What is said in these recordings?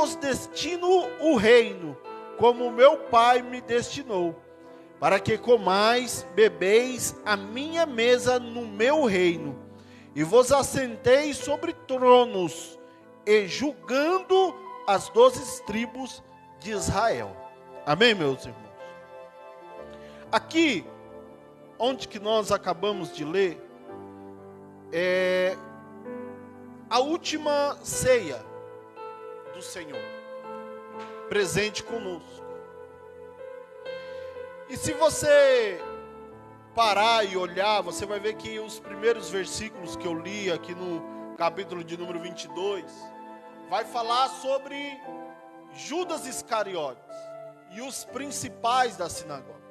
vos destino o reino, como meu Pai me destinou, para que comais, bebeis a minha mesa no meu reino, e vos assenteis sobre tronos, e julgando as 12 tribos de Israel. Amém, meus irmãos? Aqui, onde que nós acabamos de ler, é a última ceia do Senhor, presente conosco. E se você parar e olhar, você vai ver que os primeiros versículos que eu li aqui no capítulo de número 22, vai falar sobre Judas Iscariotes e os principais da sinagoga.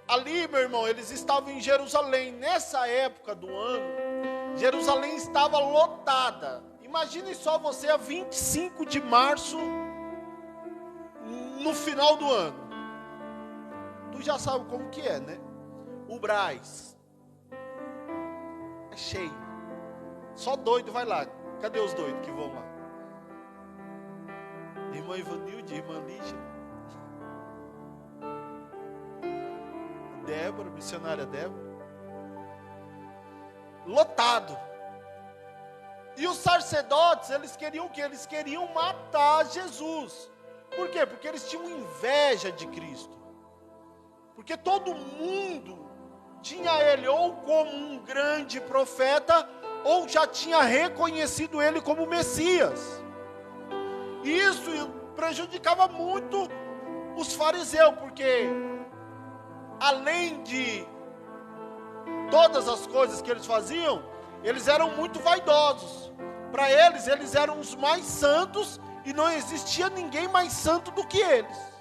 Ali, meu irmão, eles estavam em Jerusalém. Nessa época do ano, Jerusalém estava lotada. Imagine só você a 25 de março, no final do ano. Tu já sabe como que é, né? O Brás é cheio. Só doido vai lá. Cadê os doidos que vão lá? Irmã Ivanilde, irmã Lígia, Débora, missionária Débora. Lotado. E os sacerdotes, eles queriam o quê? Eles queriam matar Jesus. Por quê? Porque eles tinham inveja de Cristo. Porque todo mundo tinha ele ou como um grande profeta, ou já tinha reconhecido ele como Messias. E isso prejudicava muito os fariseus, porque além de todas as coisas que eles faziam, eles eram muito vaidosos. Para eles, eles eram os mais santos, e não existia ninguém mais santo do que eles.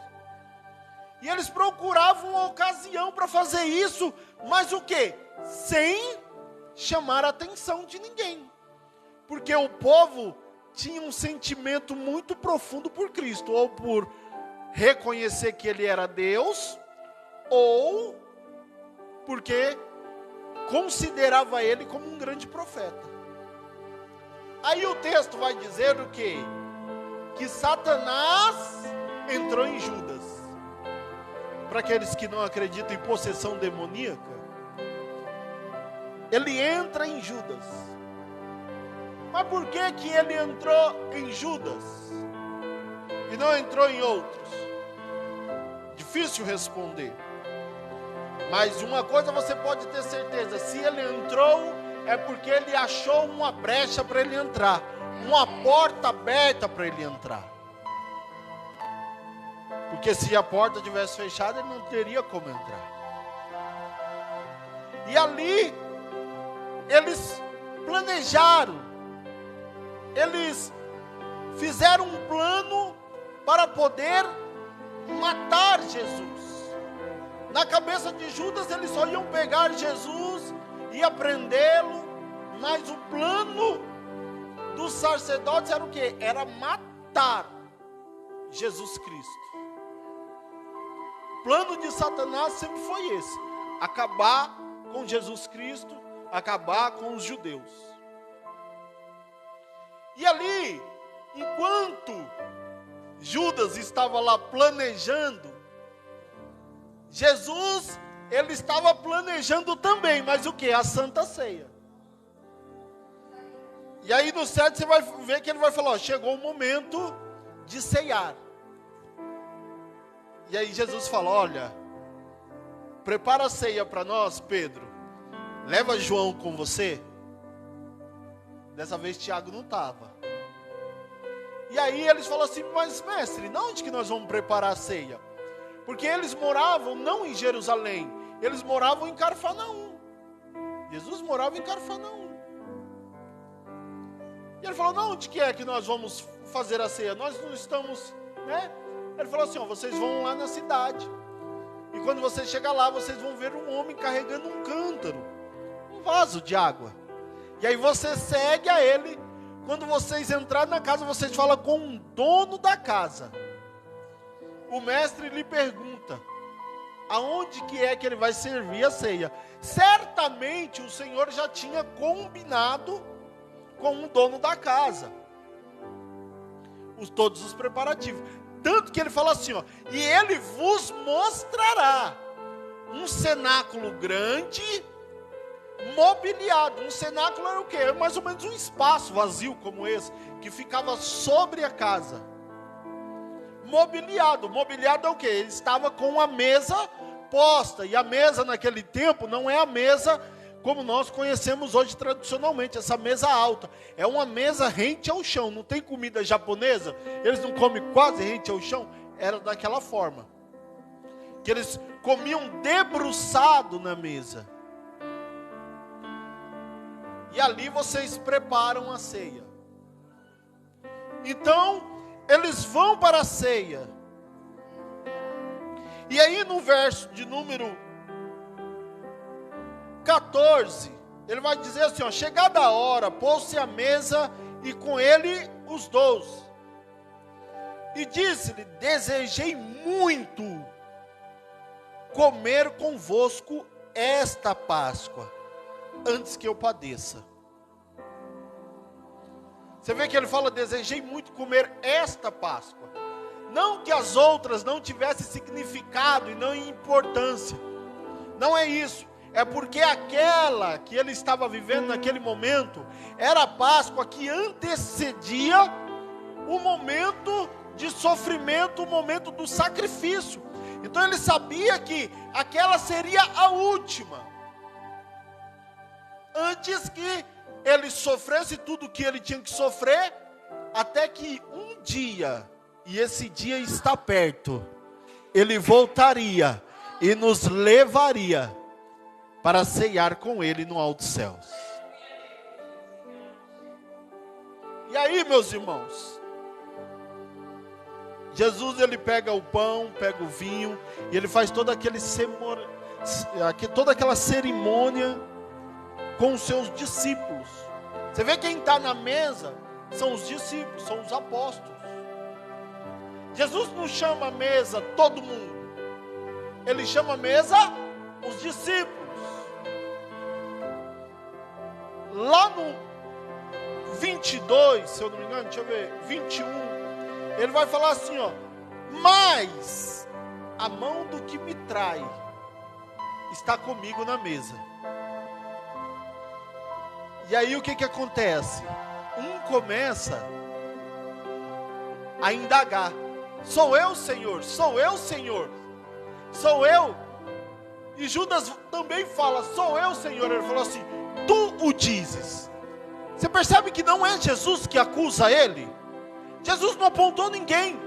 E eles procuravam uma ocasião para fazer isso, mas o quê? Sem chamar a atenção de ninguém. Porque o povo tinha um sentimento muito profundo por Cristo, ou por reconhecer que ele era Deus, ou porque considerava ele como um grande profeta. Aí o texto vai dizer o quê? Que Satanás entrou em Judas. Para aqueles que não acreditam em possessão demoníaca, ele entra em Judas. Mas por que que ele entrou em Judas e não entrou em outros? Difícil responder. Mas uma coisa você pode ter certeza: se ele entrou, é porque ele achou uma brecha para ele entrar, uma porta aberta para ele entrar. Porque se a porta tivesse fechada, ele não teria como entrar. E ali, eles planejaram, eles fizeram um plano para poder matar Jesus. Na cabeça de Judas, eles só iam pegar Jesus e prendê-lo, mas o plano dos sacerdotes era o quê? Era matar Jesus Cristo. O plano de Satanás sempre foi esse: acabar com Jesus Cristo, acabar com os judeus. E ali, enquanto Judas estava lá planejando, Jesus, ele estava planejando também, mas o que? A Santa Ceia. E aí no 7 você vai ver que ele vai falar, ó, chegou o momento de ceiar. E aí Jesus fala, olha, prepara a ceia para nós, Pedro. Leva João com você. Dessa vez Tiago não estava. E aí eles falam assim, mas mestre, não onde que nós vamos preparar a ceia? Porque eles moravam não em Jerusalém, eles moravam em Cafarnaum. Jesus morava em Cafarnaum. E ele falou, não, onde que é que nós vamos fazer a ceia? Nós não estamos, né? Ele falou assim, ó, vocês vão lá na cidade. E quando vocês chegar lá, vocês vão ver um homem carregando um cântaro, um vaso de água. E aí você segue a ele. Quando vocês entrarem na casa, vocês falam com o dono da casa. O mestre lhe pergunta, aonde que é que ele vai servir a ceia? Certamente o Senhor já tinha combinado com o dono da casa. todos os preparativos. Tanto que ele fala assim, ó, e ele vos mostrará um cenáculo grande, mobiliado. Um cenáculo era o quê? Era mais ou menos um espaço vazio como esse, que ficava sobre a casa. Mobiliado. Mobiliado é o quê? Ele estava com a mesa posta. E a mesa naquele tempo não é a mesa como nós conhecemos hoje tradicionalmente, essa mesa alta. É uma mesa rente ao chão. Não tem comida japonesa? Eles não comem quase rente ao chão? Era daquela forma. Que eles comiam debruçado na mesa. E ali vocês preparam a ceia. Então, eles vão para a ceia. E aí no verso de número 14, ele vai dizer assim, ó, chegada a hora, pôs-se à mesa e com ele os 12. E disse-lhe, desejei muito comer convosco esta Páscoa, antes que eu padeça. Você vê que ele fala, desejei muito comer esta Páscoa. Não que as outras não tivessem significado e não importância. Não é isso. É porque aquela que ele estava vivendo naquele momento, era a Páscoa que antecedia o momento de sofrimento, o momento do sacrifício. Então ele sabia que aquela seria a última. Antes que ele sofresse tudo o que ele tinha que sofrer, até que um dia, e esse dia está perto, ele voltaria e nos levaria para ceiar com ele no alto céus. E aí, meus irmãos, Jesus, ele pega o pão, pega o vinho, e ele faz toda aquela cerimônia com os seus discípulos. Você vê quem está na mesa são os discípulos, são os apóstolos. Jesus não chama a mesa todo mundo. Ele chama a mesa os discípulos. Lá no 22, se eu não me engano, deixa eu ver, 21, ele vai falar assim, ó, mas a mão do que me trai está comigo na mesa. E aí o que acontece? Um começa a indagar. Sou eu, Senhor? Sou eu, Senhor? Sou eu? E Judas também fala, sou eu, Senhor? Ele falou assim, tu o dizes. Você percebe que não é Jesus que acusa ele? Jesus não apontou ninguém.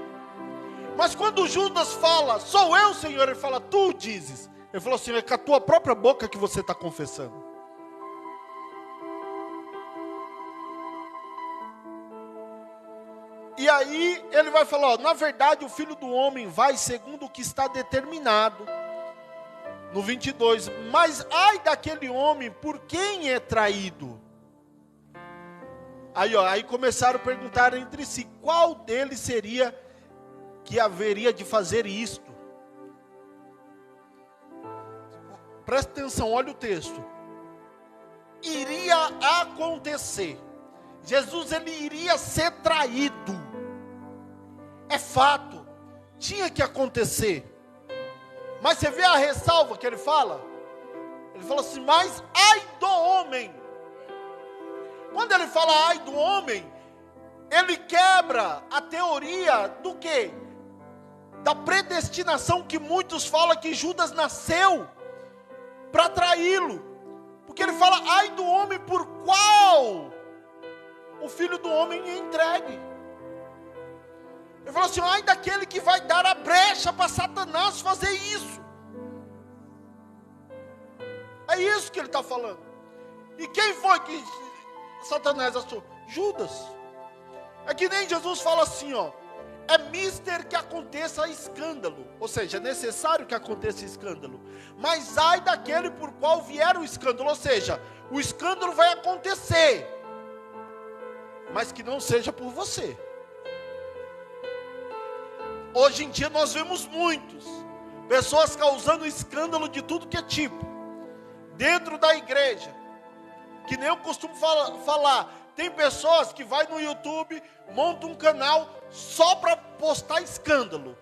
Mas quando Judas fala, sou eu, Senhor? Ele fala, tu o dizes. Ele falou assim, é com a tua própria boca que você está confessando. E aí ele vai falar, ó, na verdade o Filho do Homem vai segundo o que está determinado. No 22, mas ai daquele homem por quem é traído. Aí começaram a perguntar entre si, qual deles seria que haveria de fazer isto? Presta atenção, olha o texto. Iria acontecer. Jesus, ele iria ser traído. É fato. Tinha que acontecer. Mas você vê a ressalva que ele fala? Ele fala assim, mas ai do homem. Quando ele fala ai do homem, ele quebra a teoria do quê? Da predestinação que muitos falam que Judas nasceu para traí-lo. Porque ele fala ai do homem por qual o Filho do Homem é entregue. Ele falou assim, ai daquele que vai dar a brecha para Satanás fazer isso. É isso que ele está falando. E quem foi que Satanás achou? Judas. É que nem Jesus fala assim, ó, é mister que aconteça escândalo. Ou seja, é necessário que aconteça escândalo. Mas ai daquele por qual vier o escândalo. Ou seja, o escândalo vai acontecer. Mas que não seja por você. Hoje em dia nós vemos muitos pessoas causando escândalo de tudo que é tipo dentro da igreja, que nem eu costumo falar, tem pessoas que vai no YouTube, monta um canal só para postar escândalo,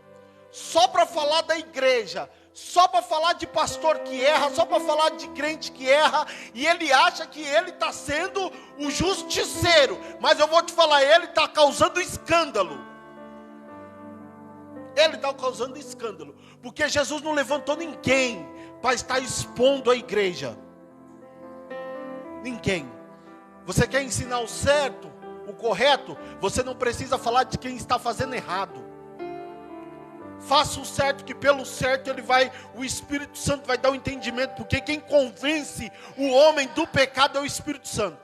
só para falar da igreja, só para falar de pastor que erra, só para falar de crente que erra, e ele acha que ele está sendo o justiceiro, mas eu vou te falar, ele está causando escândalo. Ele está causando escândalo, porque Jesus não levantou ninguém para estar expondo a igreja. Ninguém. Você quer ensinar o certo, o correto? Você não precisa falar de quem está fazendo errado. Faça o certo, que pelo certo o Espírito Santo vai dar o entendimento, porque quem convence o homem do pecado é o Espírito Santo.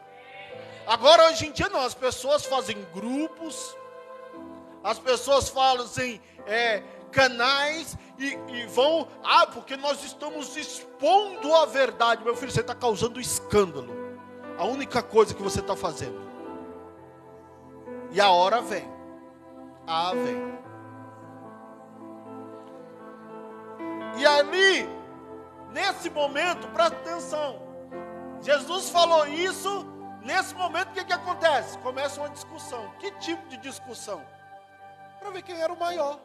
Agora, hoje em dia não, as pessoas fazem grupos, as pessoas fazem canais e vão, porque nós estamos expondo a verdade. Meu filho, você está causando escândalo. A única coisa que você está fazendo. E a hora vem. Vem. E ali, nesse momento, presta atenção. Jesus falou isso, nesse momento o que acontece? Começa uma discussão. Que tipo de discussão? Para ver quem era o maior.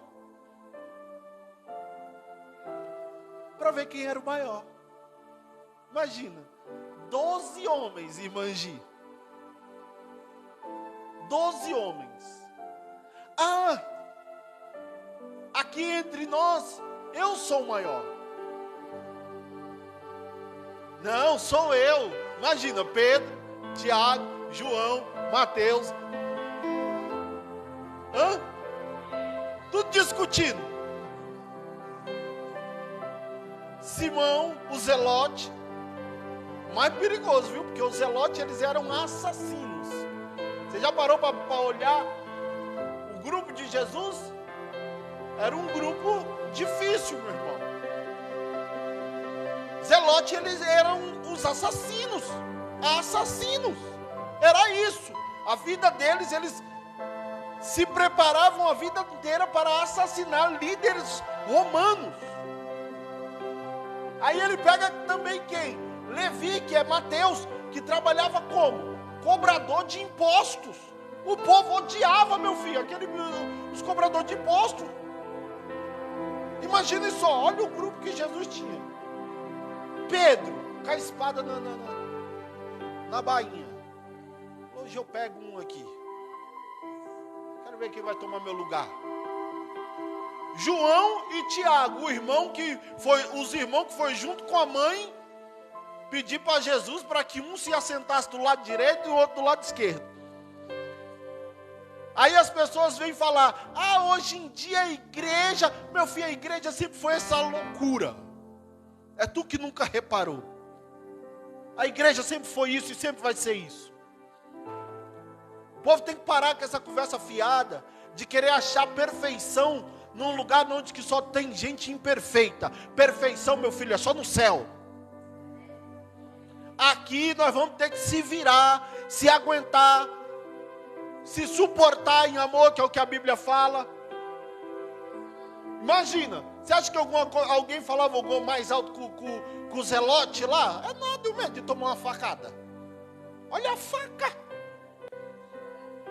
Para ver quem era o maior. Imagina, 12 homens, irmã Gi. 12 homens. Aqui entre nós, eu sou o maior. Não, sou eu. Imagina, Pedro, Tiago, João, Mateus. Tudo discutindo. Simão, o Zelote. Mais perigoso, viu? Porque os Zelotes, eles eram assassinos. Você já parou para olhar o grupo de Jesus? Era um grupo difícil, meu irmão. Zelote, eles eram os assassinos. Assassinos. Era isso. A vida deles, eles se preparavam a vida inteira para assassinar líderes romanos. Aí ele pega também quem? Levi, que é Mateus, que trabalhava como? Cobrador de impostos. O povo odiava, meu filho, os cobradores de impostos. Imagina só, olha o grupo que Jesus tinha. Pedro, com a espada na bainha. Hoje eu pego um aqui. Quero ver quem vai tomar meu lugar. João e Tiago, os irmãos que foi junto com a mãe, pedir para Jesus para que um se assentasse do lado direito e o outro do lado esquerdo. Aí as pessoas vêm falar, hoje em dia a igreja, meu filho, a igreja sempre foi essa loucura. É tu que nunca reparou. A igreja sempre foi isso e sempre vai ser isso. O povo tem que parar com essa conversa fiada, de querer achar perfeição num lugar onde que só tem gente imperfeita. Perfeição, meu filho, é só no céu. Aqui nós vamos ter que se virar, se aguentar, se suportar em amor, que é o que a Bíblia fala. Imagina, você acha que alguém falava algo mais alto com o Zelote lá? É nada, o medo de tomar uma facada. Olha a faca.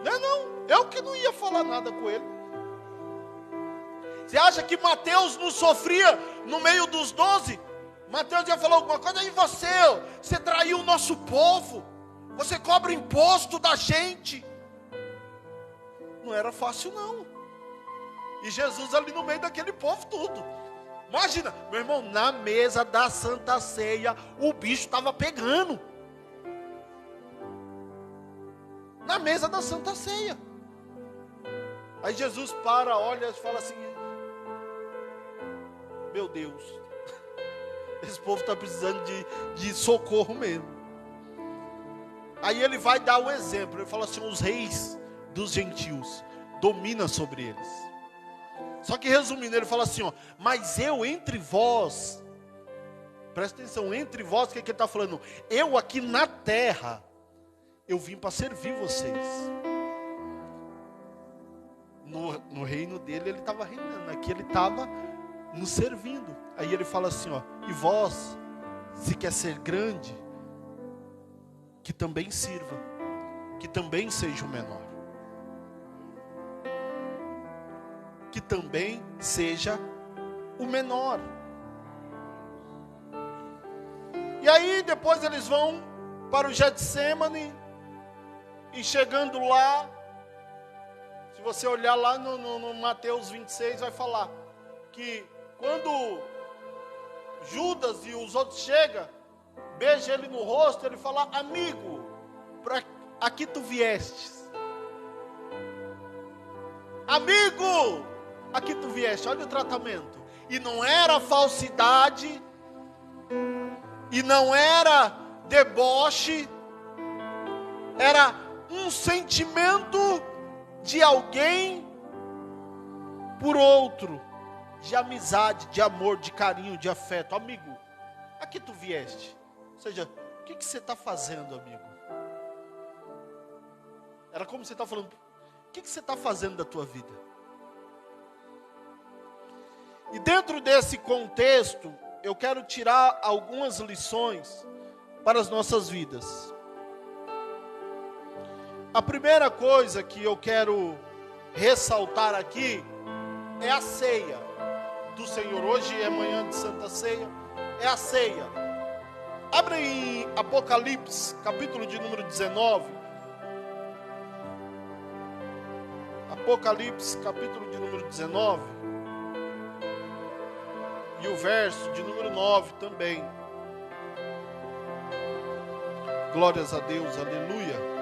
Não, eu que não ia falar nada com ele. Você acha que Mateus não sofria no meio dos 12? Mateus ia falar alguma coisa, aí você traiu o nosso povo, você cobra imposto da gente. Não era fácil não. E Jesus ali no meio daquele povo tudo. Imagina, meu irmão, na mesa da Santa Ceia, o bicho estava pegando. Na mesa da Santa Ceia. Aí Jesus para, olha e fala assim, meu Deus, esse povo está precisando de socorro mesmo. Aí ele vai dar o exemplo, ele fala assim, os reis dos gentios dominam sobre eles. Só que resumindo, ele fala assim, mas eu entre vós, presta atenção, entre vós, o que ele está falando? Eu aqui na terra, eu vim para servir vocês. No reino dele, ele estava reinando, aqui ele estava nos servindo. Aí ele fala assim, e vós, se quer ser grande, que também sirva, que também seja o menor. que também seja o menor. E aí depois eles vão para o Getsêmani, e chegando lá, se você olhar lá no Mateus 26, vai falar que quando Judas e os outros chegam, beija ele no rosto, ele fala: amigo, para aqui tu viestes. Amigo, aqui tu vieste. Olha o tratamento. E não era falsidade, e não era deboche, era um sentimento de alguém por outro, de amizade, de amor, de carinho, de afeto. Amigo, aqui tu vieste. Ou seja, o que você está fazendo, amigo? Era como você está falando: o que você está fazendo da tua vida? E dentro desse contexto, eu quero tirar algumas lições para as nossas vidas. A primeira coisa que eu quero ressaltar aqui é a ceia do Senhor. Hoje é manhã de Santa Ceia, é a ceia. Abre em Apocalipse, capítulo de número 19. Apocalipse, capítulo de número 19. E o verso de número 9 também. Glórias a Deus, aleluia.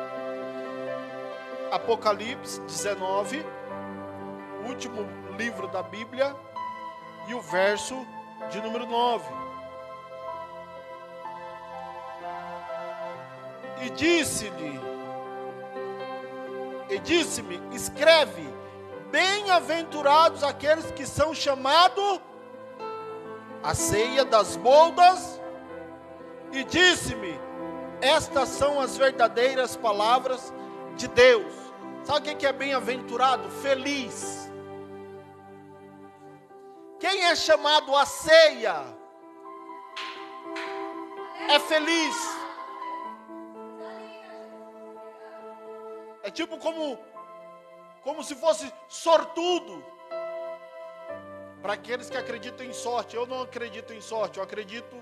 Apocalipse 19, último livro da Bíblia, e o verso de número 9. E disse-me, escreve: bem-aventurados aqueles que são chamados à ceia das bodas. E disse-me, estas são as verdadeiras palavras de Deus. Sabe o que é bem-aventurado? Feliz. Quem é chamado à ceia é feliz. É tipo como se fosse sortudo. Para aqueles que acreditam em sorte. Eu não acredito em sorte, eu acredito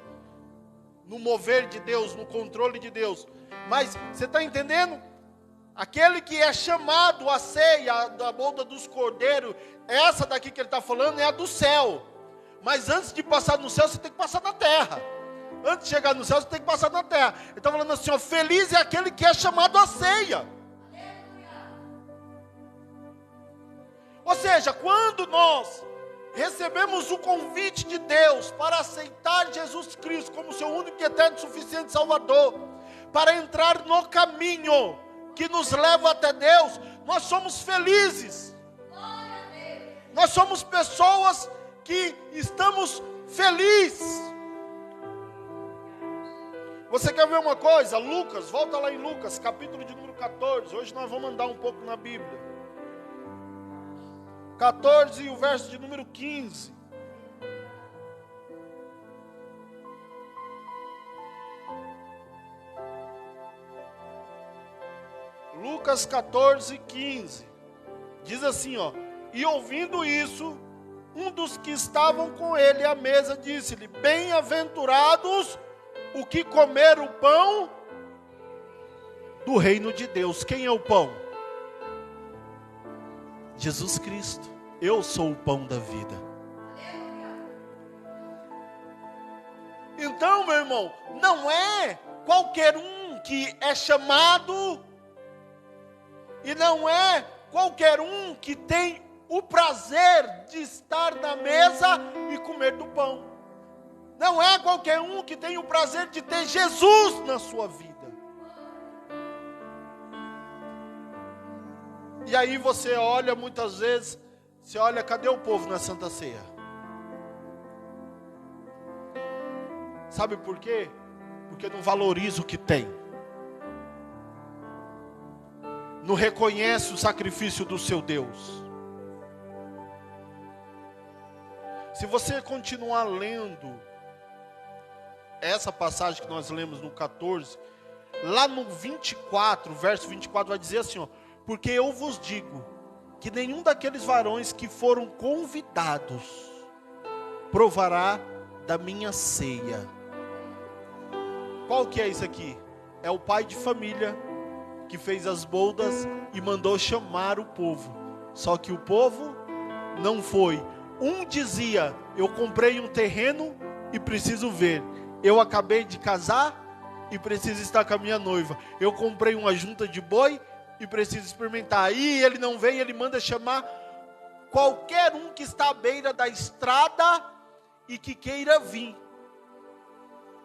no mover de Deus, no controle de Deus. Mas você está entendendo? Aquele que é chamado à ceia da boda dos cordeiros, essa daqui que ele está falando é a do céu. Mas antes de passar no céu, você tem que passar na terra. Antes de chegar no céu, você tem que passar na terra. Ele está falando assim, ó: feliz é aquele que é chamado à ceia. Ou seja, quando nós recebemos o convite de Deus para aceitar Jesus Cristo como seu único e eterno e suficiente Salvador, para entrar no caminho que nos leva até Deus, nós somos felizes. Nós somos pessoas que estamos felizes. Você quer ver uma coisa? Lucas, volta lá em Lucas, capítulo de número 14. Hoje nós vamos andar um pouco na Bíblia. 14 e o verso de número 15. Lucas 14, 15. Diz assim, ó: e ouvindo isso, um dos que estavam com ele à mesa disse-lhe: bem-aventurados o que comer o pão do reino de Deus. Quem é o pão? Jesus Cristo. Eu sou o pão da vida. Então, meu irmão, não é qualquer um que é chamado, e não é qualquer um que tem o prazer de estar na mesa e comer do pão. Não é qualquer um que tem o prazer de ter Jesus na sua vida. E aí você olha muitas vezes, você olha, cadê o povo na Santa Ceia? Sabe por quê? Porque não valoriza o que tem. Não reconhece o sacrifício do seu Deus. Se você continuar lendo essa passagem que nós lemos no 14, lá no 24, verso 24 vai dizer assim, ó: porque eu vos digo que nenhum daqueles varões que foram convidados provará da minha ceia. Qual que é isso aqui? É o pai de família que fez as bodas e mandou chamar o povo. Só que o povo não foi. Um dizia: eu comprei um terreno e preciso ver. Eu acabei de casar e preciso estar com a minha noiva. Eu comprei uma junta de boi e preciso experimentar. Aí ele não vem, ele manda chamar qualquer um que está à beira da estrada e que queira vir.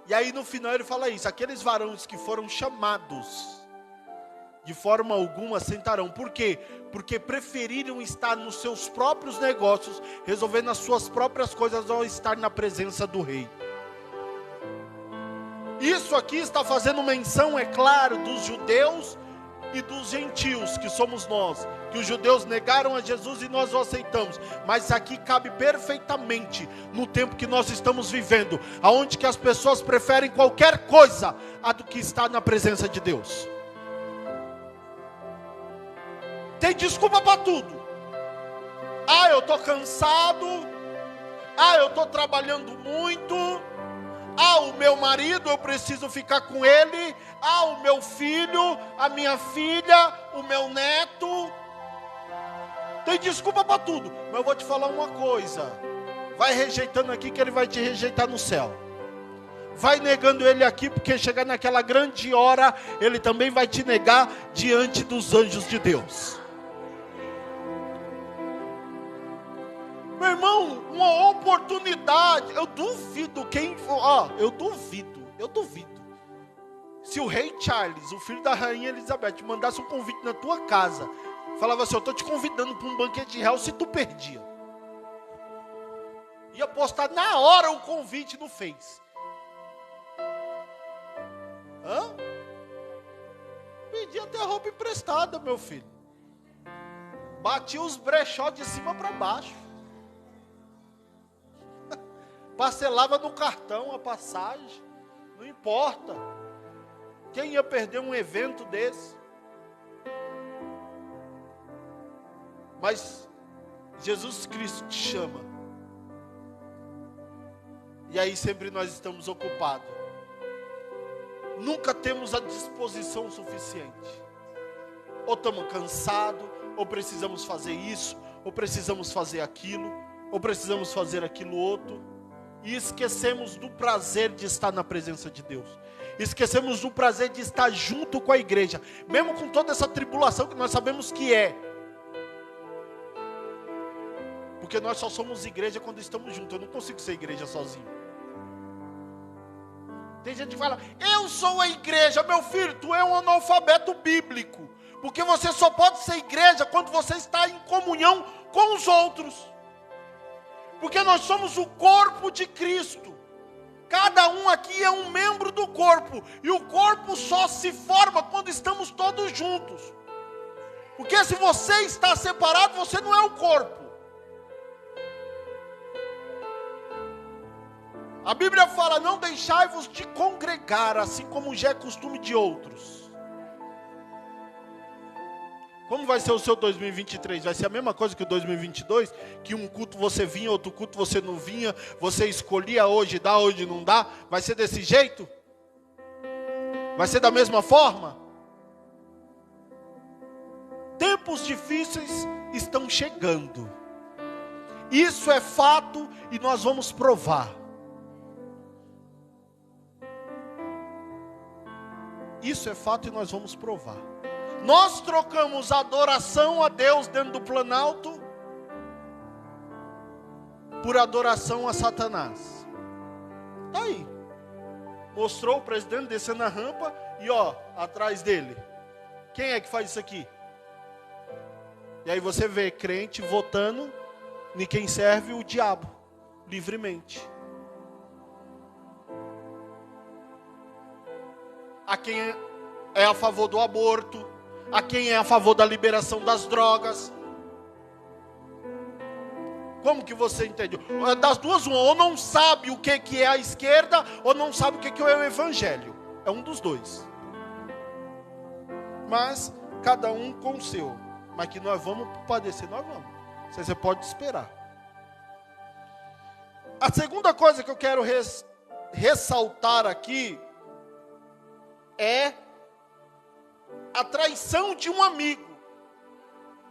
E aí no final ele fala isso: aqueles varões que foram chamados, de forma alguma sentarão. Por quê? Porque preferiram estar nos seus próprios negócios, resolvendo as suas próprias coisas, ao estar na presença do rei. Isso aqui está fazendo menção, é claro, dos judeus e dos gentios, que somos nós. Que os judeus negaram a Jesus e nós o aceitamos. Mas isso aqui cabe perfeitamente no tempo que nós estamos vivendo, aonde que as pessoas preferem qualquer coisa a do que estar na presença de Deus. Tem desculpa para tudo. Ah, eu estou cansado. Ah, eu estou trabalhando muito. Ah, o meu marido, eu preciso ficar com ele. Ah, o meu filho, a minha filha, o meu neto. Tem desculpa para tudo. Mas eu vou te falar uma coisa: vai rejeitando aqui que ele vai te rejeitar no céu. Vai negando ele aqui, porque chegar naquela grande hora, ele também vai te negar diante dos anjos de Deus. Meu irmão, uma oportunidade. Eu duvido eu duvido. Se o rei Charles, o filho da rainha Elizabeth, mandasse um convite na tua casa, falava assim: eu estou te convidando para um banquete real, se tu perdia. Ia postar na hora o convite no Face. Pedi até roupa emprestada, meu filho. Bati os brechó de cima para baixo. Parcelava no cartão a passagem. Não importa. Quem ia perder um evento desse? Mas Jesus Cristo te chama. E aí sempre nós estamos ocupados. Nunca temos a disposição suficiente. Ou estamos cansados, ou precisamos fazer isso, ou precisamos fazer aquilo, ou precisamos fazer aquilo outro. E esquecemos do prazer de estar na presença de Deus. Esquecemos do prazer de estar junto com a igreja. Mesmo com toda essa tribulação que nós sabemos que é. Porque nós só somos igreja quando estamos juntos. Eu não consigo ser igreja sozinho. Tem gente que fala: eu sou a igreja. Meu filho, tu é um analfabeto bíblico. Porque você só pode ser igreja quando você está em comunhão com os outros. Porque nós somos o corpo de Cristo. Cada um aqui é um membro do corpo. E o corpo só se forma quando estamos todos juntos. Porque se você está separado, você não é o corpo. A Bíblia fala: não deixai-vos de congregar, assim como já é costume de outros. Como vai ser o seu 2023? Vai ser a mesma coisa que o 2022? Que um culto você vinha, outro culto você não vinha, você escolhia hoje dá, hoje não dá? Vai ser desse jeito? Vai ser da mesma forma? Tempos difíceis estão chegando. Isso é fato e nós vamos provar. Isso é fato e nós vamos provar. Nós trocamos adoração a Deus dentro do planalto por adoração a Satanás. Está aí. Mostrou o presidente descendo a rampa e atrás dele. Quem é que faz isso aqui? E aí você vê crente votando em quem serve o diabo, livremente. A quem é a favor do aborto, a quem é a favor da liberação das drogas. Como que você entende? Das duas, uma, ou não sabe o que é a esquerda, ou não sabe o que é o evangelho. É um dos dois. Mas cada um com o seu. mas que nós vamos padecer, nós vamos. Você pode esperar. A segunda coisa que eu quero ressaltar aqui é a traição de um amigo,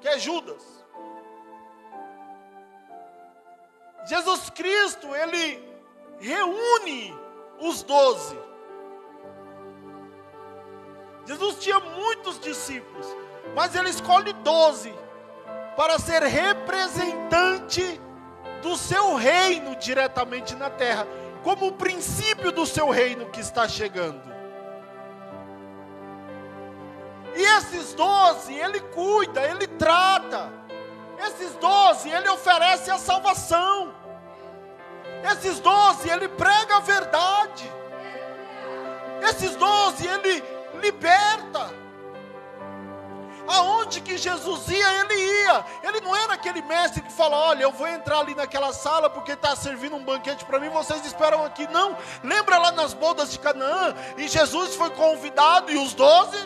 que é Judas. Jesus Cristo, ele reúne os 12. Jesus tinha muitos discípulos, mas ele escolhe 12 para ser representante do seu reino diretamente na terra, como o princípio do seu reino que está chegando. E esses 12, ele cuida, ele trata. Esses 12, ele oferece a salvação. Esses 12, ele prega a verdade. Esses 12, ele liberta. Aonde que Jesus ia, ele ia. Ele não era aquele mestre que fala: olha, eu vou entrar ali naquela sala porque está servindo um banquete para mim, vocês esperam aqui. Não, lembra lá nas bodas de Canaã? E Jesus foi convidado e os 12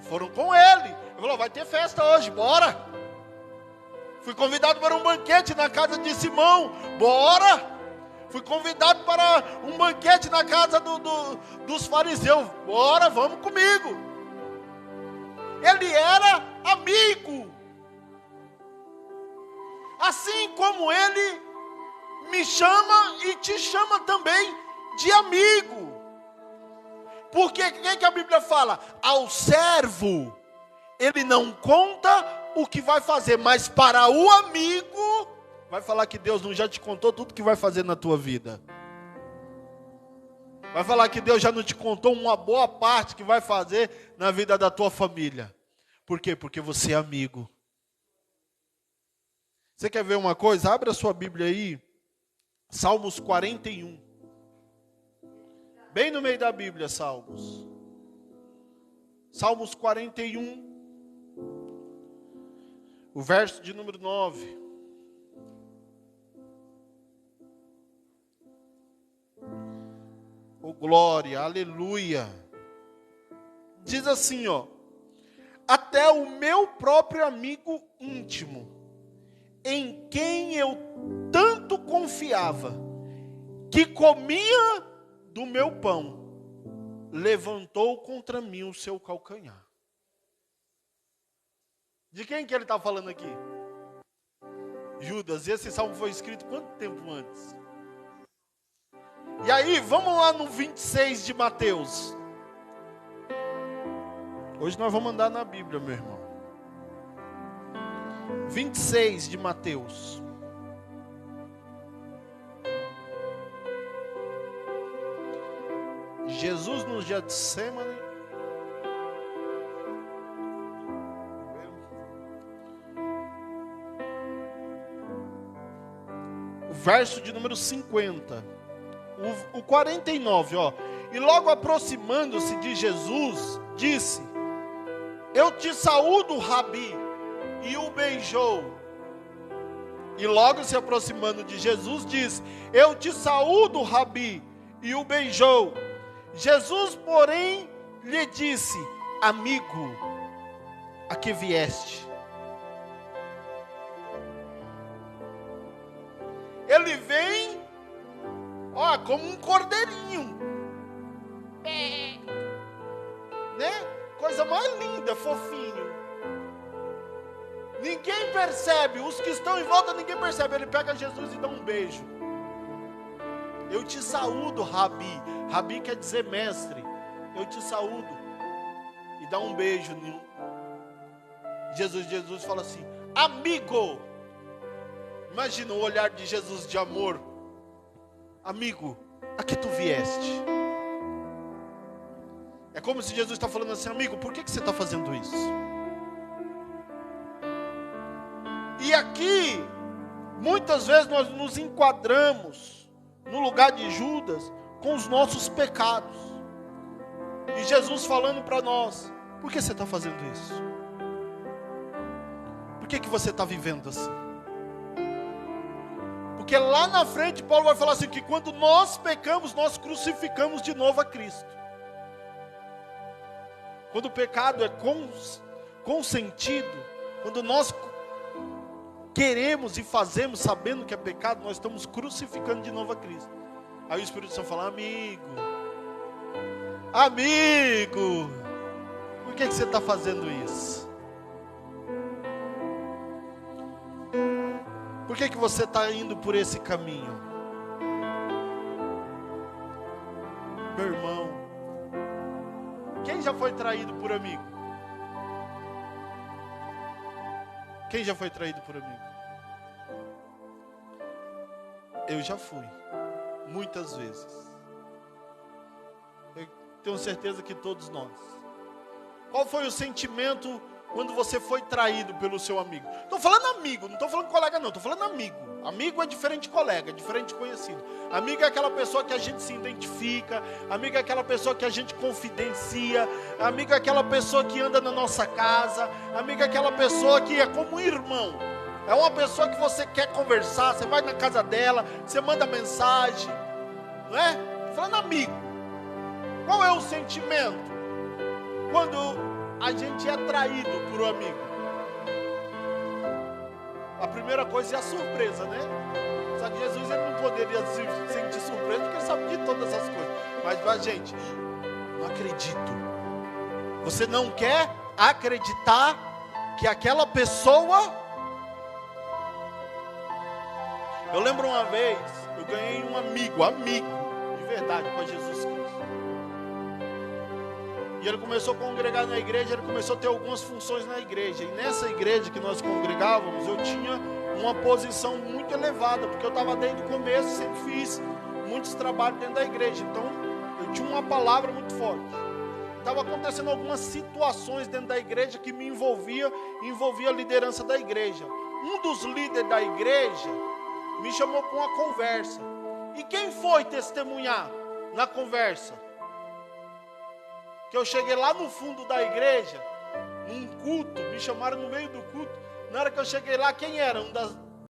foram com ele. Ele falou: vai ter festa hoje, bora. Fui convidado para um banquete na casa de Simão, bora. Fui convidado para um banquete na casa dos fariseus, bora, vamos comigo. Ele era amigo. Assim como ele me chama e te chama também de amigo. Porque o que a Bíblia fala? Ao servo, ele não conta o que vai fazer, mas para o amigo, vai falar que Deus não já te contou tudo que vai fazer na tua vida. Vai falar que Deus já não te contou uma boa parte que vai fazer na vida da tua família. Por quê? Porque você é amigo. Você quer ver uma coisa? Abre a sua Bíblia aí. Salmos 41. Bem no meio da Bíblia, Salmos. Salmos 41. O verso de número 9. Oh, glória, aleluia. Diz assim, ó: até o meu próprio amigo íntimo, em quem eu tanto confiava, que comia do meu pão, levantou contra mim o seu calcanhar. De quem que ele está falando aqui? Judas. E esse salmo foi escrito quanto tempo antes? E aí, vamos lá no 26 de Mateus. Hoje nós vamos andar na Bíblia, meu irmão. 26 de Mateus. Jesus no Getsemane. O verso de número 50. O 49, ó. E logo aproximando-se de Jesus, disse: eu te saúdo, Rabi, e o beijou. E logo se aproximando de Jesus, disse: eu te saúdo, Rabi, e o beijou. Jesus, porém, lhe disse: amigo, a que vieste? Ele vem, ó, como um cordeirinho, né? Coisa mais linda, fofinho. Ninguém percebe, os que estão em volta ninguém percebe. Ele pega Jesus e dá um beijo. Eu te saúdo, Rabi. Rabi quer dizer mestre. Eu te saúdo. E dá um beijo. Jesus fala assim: amigo. Imagina o olhar de Jesus de amor. Amigo, a que tu vieste? É como se Jesus está falando assim: amigo, por que você está fazendo isso? E aqui, muitas vezes nós nos enquadramos no lugar de Judas com os nossos pecados. E Jesus falando para nós: por que você está fazendo isso? Por que você está vivendo assim? Porque lá na frente Paulo vai falar assim, que quando nós pecamos, nós crucificamos de novo a Cristo. Quando o pecado é consentido, Quando nós queremos e fazemos sabendo que é pecado, nós estamos crucificando de novo a Cristo. Aí o Espírito Santo fala: amigo, por que você está fazendo isso? Por que você está indo por esse caminho? Meu irmão, quem já foi traído por amigo? Quem já foi traído por amigo? Eu já fui, muitas vezes. Eu tenho certeza que todos nós. Qual foi o sentimento quando você foi traído pelo seu amigo? Estou falando amigo, não estou falando colega não, estou falando amigo. Amigo é diferente de colega, é diferente de conhecido. Amigo é aquela pessoa que a gente se identifica, amigo é aquela pessoa que a gente confidencia, amigo é aquela pessoa que anda na nossa casa, amigo é aquela pessoa que é como um irmão. É uma pessoa que você quer conversar, você vai na casa dela, você manda mensagem, não é? Estou falando amigo. Qual é o sentimento quando a gente é traído por um amigo? A primeira coisa é a surpresa, né? Só que Jesus ele não poderia se sentir surpreso porque ele sabe de todas essas coisas. Mas gente, não acredito. Você não quer acreditar que aquela pessoa... Eu lembro uma vez, eu ganhei um amigo de verdade com Jesus Cristo. E ele começou a congregar na igreja, ele começou a ter algumas funções na igreja. E nessa igreja que nós congregávamos, eu tinha uma posição muito elevada, porque eu estava desde o começo, sempre fiz muitos trabalhos dentro da igreja. Então, eu tinha uma palavra muito forte. Estava acontecendo algumas situações dentro da igreja que me envolvia a liderança da igreja. Um dos líderes da igreja me chamou para uma conversa. E quem foi testemunhar na conversa? Que eu cheguei lá no fundo da igreja, num culto, me chamaram no meio do culto. Na hora que eu cheguei lá, quem era?